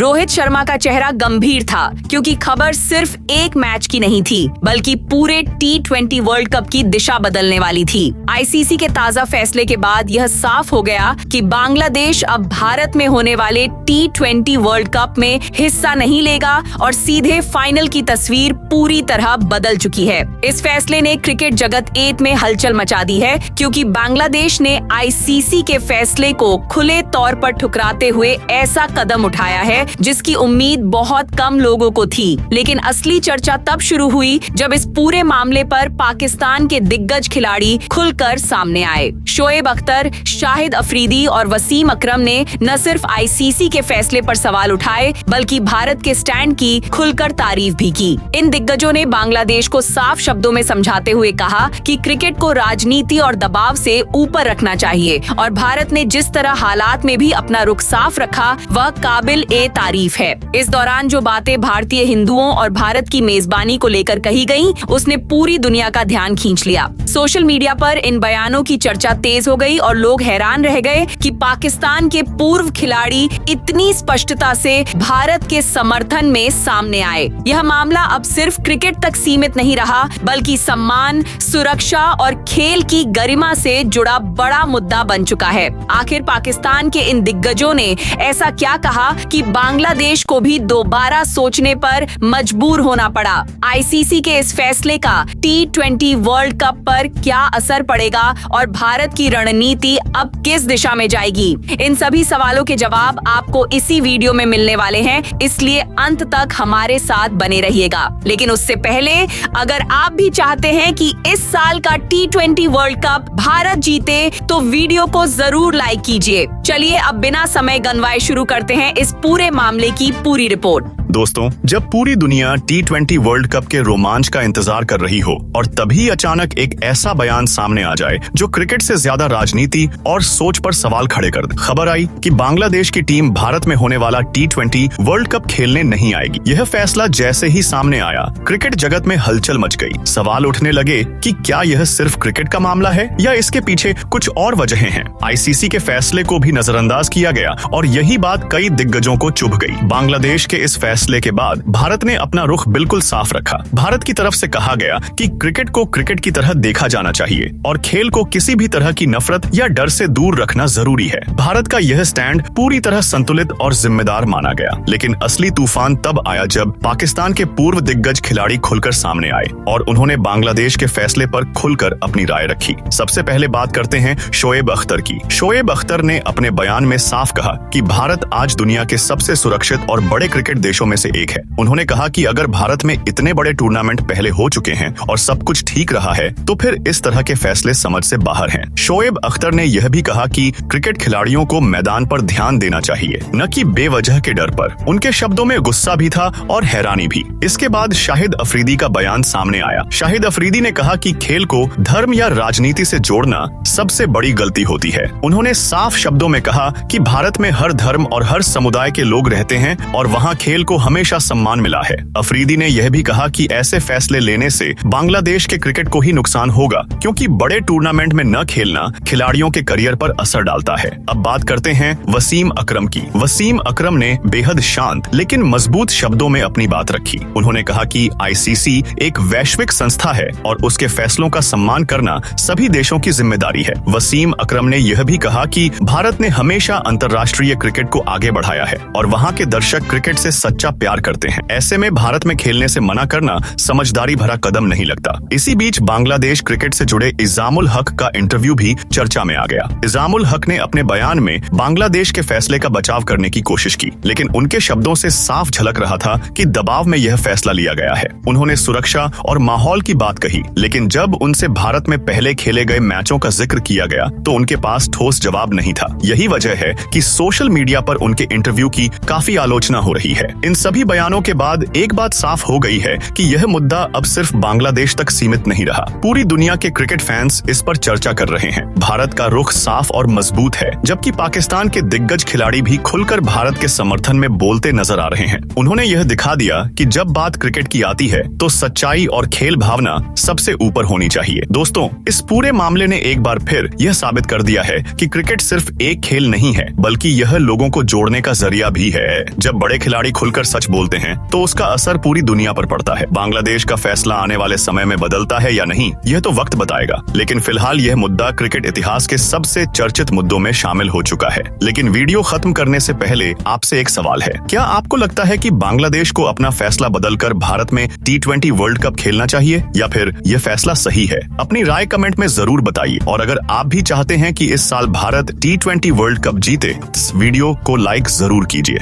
रोहित शर्मा का चेहरा गंभीर था क्योंकि खबर सिर्फ एक मैच की नहीं थी बल्कि पूरे T20 वर्ल्ड कप की दिशा बदलने वाली थी। आईसीसी के ताजा फैसले के बाद यह साफ हो गया कि बांग्लादेश अब भारत में होने वाले T20 वर्ल्ड कप में हिस्सा नहीं लेगा और सीधे फाइनल की तस्वीर पूरी तरह बदल चुकी है। इस फैसले ने क्रिकेट जगत एत में हलचल मचा दी है क्योंकि बांग्लादेश ने आईसीसी के फैसले को खुले तौर पर ठुकराते हुए ऐसा कदम उठाया है जिसकी उम्मीद बहुत कम लोगों को थी। लेकिन असली चर्चा तब शुरू हुई जब इस पूरे मामले पर पाकिस्तान के दिग्गज खिलाड़ी खुलकर सामने आए। शोएब अख्तर, शाहिद अफरीदी और वसीम अकरम ने न सिर्फ आईसीसी के फैसले पर सवाल उठाए बल्कि भारत के स्टैंड की खुलकर तारीफ भी की। इन दिग्गजों ने बांग्लादेश को साफ शब्दों में समझाते हुए कहा कि क्रिकेट को राजनीति और दबाव से ऊपर रखना चाहिए और भारत ने जिस तरह हालात में भी अपना रुख साफ रखा वह काबिल ए तारीफ है। इस दौरान जो बातें भारतीय हिंदुओं और भारत की मेजबानी को लेकर कही गईं, उसने पूरी दुनिया का ध्यान खींच लिया। सोशल मीडिया पर इन बयानों की चर्चा तेज हो गई और लोग हैरान रह गए कि पाकिस्तान के पूर्व खिलाड़ी इतनी स्पष्टता से भारत के समर्थन में सामने आए। यह मामला अब सिर्फ क्रिकेट तक सीमित नहीं रहा बल्कि सम्मान, सुरक्षा और खेल की गरिमा से जुड़ा बड़ा मुद्दा बन चुका है। आखिर पाकिस्तान के इन दिग्गजों ने ऐसा क्या कहा कि बांग्लादेश को भी दोबारा सोचने पर मजबूर होना पड़ा? आईसीसी के इस फैसले का T20 वर्ल्ड कप पर क्या असर पड़ेगा और भारत की रणनीति अब किस दिशा में जाएगी? इन सभी सवालों के जवाब आपको इसी वीडियो में मिलने वाले हैं, इसलिए अंत तक हमारे साथ बने रहिएगा। लेकिन उससे पहले अगर आप भी चाहते हैं कि इस साल का T20 वर्ल्ड कप भारत जीते तो वीडियो को जरूर लाइक कीजिए। चलिए अब बिना समय गंवाए शुरू करते हैं इस पूरे मामले की पूरी रिपोर्ट। दोस्तों, जब पूरी दुनिया T20 वर्ल्ड कप के रोमांच का इंतजार कर रही हो और तभी अचानक एक ऐसा बयान सामने आ जाए जो क्रिकेट से ज्यादा राजनीति और सोच पर सवाल खड़े कर दे। खबर आई कि बांग्लादेश की टीम भारत में होने वाला T20 वर्ल्ड कप खेलने नहीं आएगी। यह फैसला जैसे ही सामने आया, क्रिकेट जगत में हलचल मच गई। सवाल उठने लगे कि क्या यह सिर्फ क्रिकेट का मामला है या इसके पीछे कुछ और वजहें हैं। आईसीसी के फैसले को भी नजरअंदाज किया गया और यही बात कई दिग्गजों को चुभ गई। बांग्लादेश के इस फैसले के बाद भारत ने अपना रुख बिल्कुल साफ रखा। भारत की तरफ से कहा गया कि क्रिकेट को क्रिकेट की तरह देखा जाना चाहिए और खेल को किसी भी तरह की नफरत या डर से दूर रखना जरूरी है। भारत का यह स्टैंड पूरी तरह संतुलित और जिम्मेदार माना गया। लेकिन असली तूफान तब आया जब पाकिस्तान के पूर्व दिग्गज खिलाड़ी खुलकर सामने आए और उन्होंने बांग्लादेश के फैसले पर खुलकर अपनी राय रखी। सबसे पहले बात करते हैं शोएब अख्तर की। शोएब अख्तर ने अपने बयान में साफ कहा कि भारत आज दुनिया के सबसे सुरक्षित और बड़े क्रिकेट देशों में से एक है। उन्होंने कहा कि अगर भारत में इतने बड़े टूर्नामेंट पहले हो चुके हैं और सब कुछ ठीक रहा है तो फिर इस तरह के फैसले समझ से बाहर हैं। शोएब अख्तर ने यह भी कहा कि क्रिकेट खिलाड़ियों को मैदान पर ध्यान देना चाहिए, न कि बेवजह के डर पर। उनके शब्दों में गुस्सा भी था और हैरानी भी। इसके बाद शाहिद अफरीदी का बयान सामने आया। शाहिद अफरीदी ने कहा कि खेल को धर्म या राजनीति से जोड़ना सबसे बड़ी गलती होती है। उन्होंने साफ शब्दों में कहा कि भारत में हर धर्म और हर समुदाय के लोग रहते हैं और वहाँ खेल को हमेशा सम्मान मिला है। अफरीदी ने यह भी कहा कि ऐसे फैसले लेने से बांग्लादेश के क्रिकेट को ही नुकसान होगा क्योंकि बड़े टूर्नामेंट में न खेलना खिलाड़ियों के करियर पर असर डालता है। अब बात करते हैं वसीम अकरम की। वसीम अकरम ने बेहद शांत लेकिन मजबूत शब्दों में अपनी बात रखी। उन्होंने कहा कि आईसीसी एक वैश्विक संस्था है और उसके फैसलों का सम्मान करना सभी देशों की जिम्मेदारी है। वसीम अकरम ने यह भी कहा कि भारत ने हमेशा अंतर्राष्ट्रीय क्रिकेट को आगे बढ़ाया है और वहाँ के दर्शक क्रिकेट से सच्चा प्यार करते हैं। ऐसे में भारत में खेलने से मना करना समझदारी भरा कदम नहीं लगता। इसी बीच बांग्लादेश क्रिकेट से जुड़े इजामुल हक का इंटरव्यू भी चर्चा में आ गया। इजामुल हक ने अपने बयान में बांग्लादेश के फैसले का बचाव करने की कोशिश की, लेकिन उनके शब्दों से साफ झलक रहा था कि दबाव में यह फैसला लिया गया है। उन्होंने सुरक्षा और माहौल की बात कही, लेकिन जब उनसे भारत में पहले खेले गए मैचों का जिक्र किया गया तो उनके पास ठोस जवाब नहीं था। यही वजह है कि सोशल मीडिया पर उनके इंटरव्यू की काफी आलोचना हो रही है। इन सभी बयानों के बाद एक बात साफ हो गई है कि यह मुद्दा अब सिर्फ बांग्लादेश तक सीमित नहीं रहा। पूरी दुनिया के क्रिकेट फैंस इस पर चर्चा कर रहे हैं। भारत का रुख साफ और मजबूत है, जबकि पाकिस्तान के दिग्गज खिलाड़ी भी खुलकर भारत के समर्थन में बोलते नजर आ रहे हैं। उन्होंने यह दिखा दिया कि जब बात क्रिकेट की आती है तो सच्चाई और खेल भावना सबसे ऊपर होनी चाहिए। दोस्तों, इस पूरे मामले ने एक बार फिर यह साबित कर दिया है कि क्रिकेट सिर्फ एक खेल नहीं है, बल्कि यह लोगों को जोड़ने का जरिया भी है। जब बड़े खिलाड़ी खुलकर सच बोलते हैं तो उसका असर पूरी दुनिया पर पड़ता है। बांग्लादेश का फैसला आने वाले समय में बदलता है या नहीं, यह तो वक्त बताएगा, लेकिन फिलहाल यह मुद्दा क्रिकेट इतिहास के सबसे चर्चित मुद्दों में शामिल हो चुका है। लेकिन वीडियो खत्म करने से पहले आपसे एक सवाल है, क्या आपको लगता है कि बांग्लादेश को अपना फैसला बदलकर भारत में T20 वर्ल्ड कप खेलना चाहिए, या फिर यह फैसला सही है? अपनी राय कमेंट में जरूर बताइए। और अगर आप भी चाहते हैं कि इस साल भारत T20 वर्ल्ड कप जीते, इस वीडियो को लाइक जरूर कीजिए।